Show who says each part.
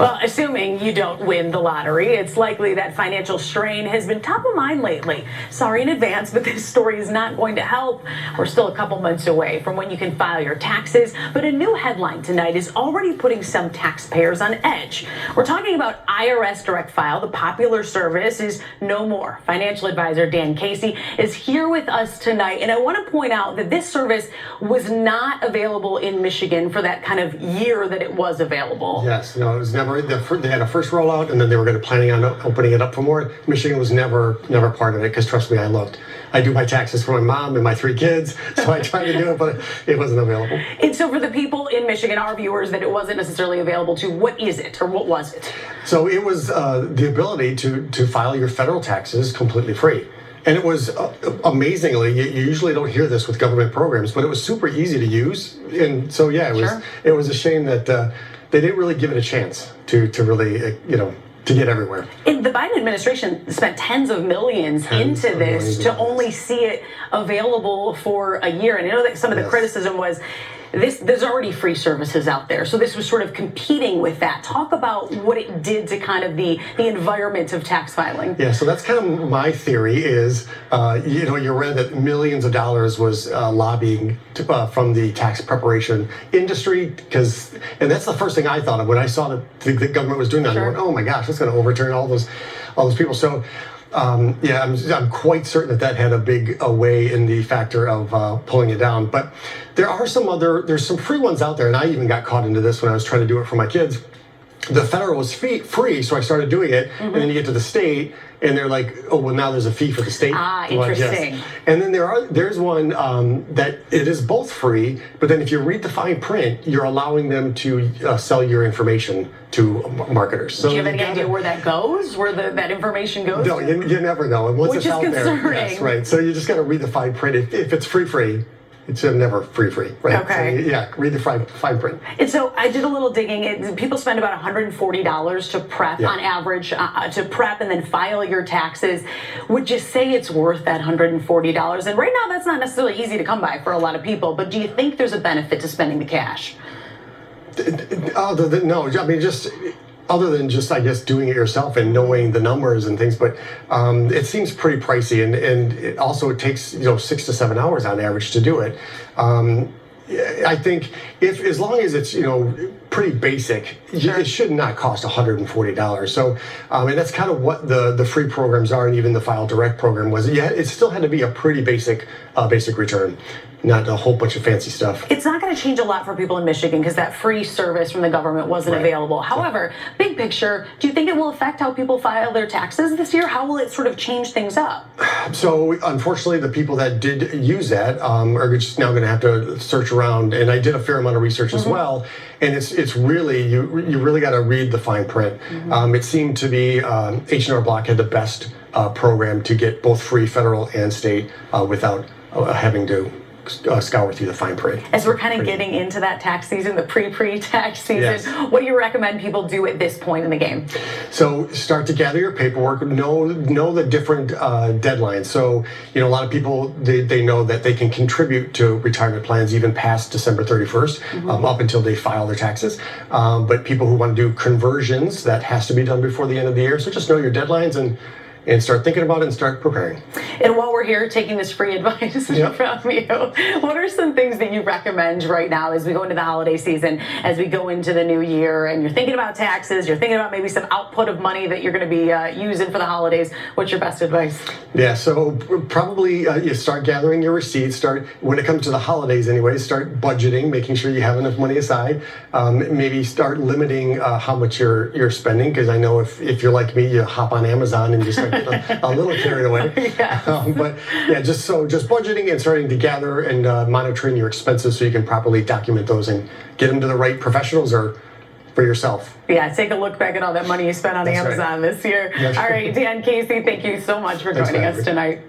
Speaker 1: Well, assuming you don't win the lottery, it's likely that financial strain has been top of mind lately. Sorry in advance, but this story is not going to help. We're still a couple months away from when you can file your taxes, but a new headline tonight is already putting some taxpayers on edge. We're talking about IRS Direct File. The popular service is no more. Financial advisor Dan Casey is here with us tonight, and I want to point out that this service was not available in Michigan for that kind of year that it was available.
Speaker 2: Yes, no, it was never. They had a first rollout, and then they were going to planning on opening it up for more. Michigan was never part of it, because trust me, I looked. I do my taxes for my mom and my 3 kids, so I tried to do it, but it wasn't available.
Speaker 1: And so for the people in Michigan, our viewers, that it wasn't necessarily available to, what is it, or what was it?
Speaker 2: So it was the ability to file your federal taxes completely free. And it was amazingly, you usually don't hear this with government programs, but it was super easy to use. And so, yeah, it was a shame that they didn't really give it a chance to really, to get everywhere.
Speaker 1: And the Biden administration spent tens of millions into this to only see it available for a year. And I know that some of the criticism was there's already free services out there. So this was sort of competing with that. Talk about what it did to kind of the environment of tax filing.
Speaker 2: Yeah, so that's kind of my theory is, you read that millions of dollars was lobbying from the tax preparation industry, and that's the first thing I thought of when I saw that the government was doing that.
Speaker 1: Sure.
Speaker 2: I went, oh my gosh, that's going to overturn all those people. So I'm quite certain that had a big way in the factor of pulling it down. But there's some free ones out there, and I even got caught into this when I was trying to do it for my kids. The federal was free, so I started doing it, and then you get to the state, and they're like, oh, well, now there's a fee for the state.
Speaker 1: Interesting.
Speaker 2: Yes. And then there's one that it is both free, but then if you read the fine print, you're allowing them to sell your information to marketers. So
Speaker 1: do you have any idea where that goes, where that information goes?
Speaker 2: No, you never know. And once
Speaker 1: Which
Speaker 2: it's out
Speaker 1: is concerning.
Speaker 2: there, yes, right. So you just got to read the fine print. If it's free. It's never free, right?
Speaker 1: Okay.
Speaker 2: So, read the fine print.
Speaker 1: And so I did a little digging. People spend about $140 to prep on average, to prep and then file your taxes. Would you say it's worth that $140? And right now, that's not necessarily easy to come by for a lot of people. But do you think there's a benefit to spending the cash?
Speaker 2: No, I mean, other than just, I guess, doing it yourself and knowing the numbers and things, but it seems pretty pricey, and it also takes 6 to 7 hours on average to do it. I think as long as it's pretty basic, it should not cost $140. So, and that's kind of what the free programs are, and even the File Direct program was. Yeah, it still had to be a pretty basic return, not a whole bunch of fancy stuff.
Speaker 1: It's not going to change a lot for people in Michigan because that free service from the government wasn't available. However, big picture, do you think it will affect how people file their taxes this year? How will it sort of change things up?
Speaker 2: So, unfortunately, the people that did use that are just now going to have to search around. And I did a fair amount of research as well. And it's really, you really got to read the fine print. It seemed to be H&R Block had the best program to get both free federal and state without having to scour through the fine print.
Speaker 1: As we're kind of getting into that tax season, the pre-tax season, what do you recommend people do at this point in the game?
Speaker 2: So start to gather your paperwork, know the different deadlines. So, a lot of people, they know that they can contribute to retirement plans even past December 31st, up until they file their taxes. But people who want to do conversions, that has to be done before the end of the year. So just know your deadlines and start thinking about it and start preparing.
Speaker 1: And while we're here taking this free advice from you, what are some things that you recommend right now as we go into the holiday season, as we go into the new year, and you're thinking about taxes, you're thinking about maybe some output of money that you're going to be using for the holidays? What's your best advice? Yeah,
Speaker 2: so probably you start gathering your receipts. When it comes to the holidays anyway, start budgeting, making sure you have enough money aside. Maybe start limiting how much you're spending, because I know if you're like me, you hop on Amazon and just start getting a little carried away. But just budgeting and starting to gather and monitoring your expenses so you can properly document those and get them to the right professionals or for yourself.
Speaker 1: Yeah, take a look back at all that money you spent on Amazon this year. All right, Dan Casey, thank you so much for joining us tonight.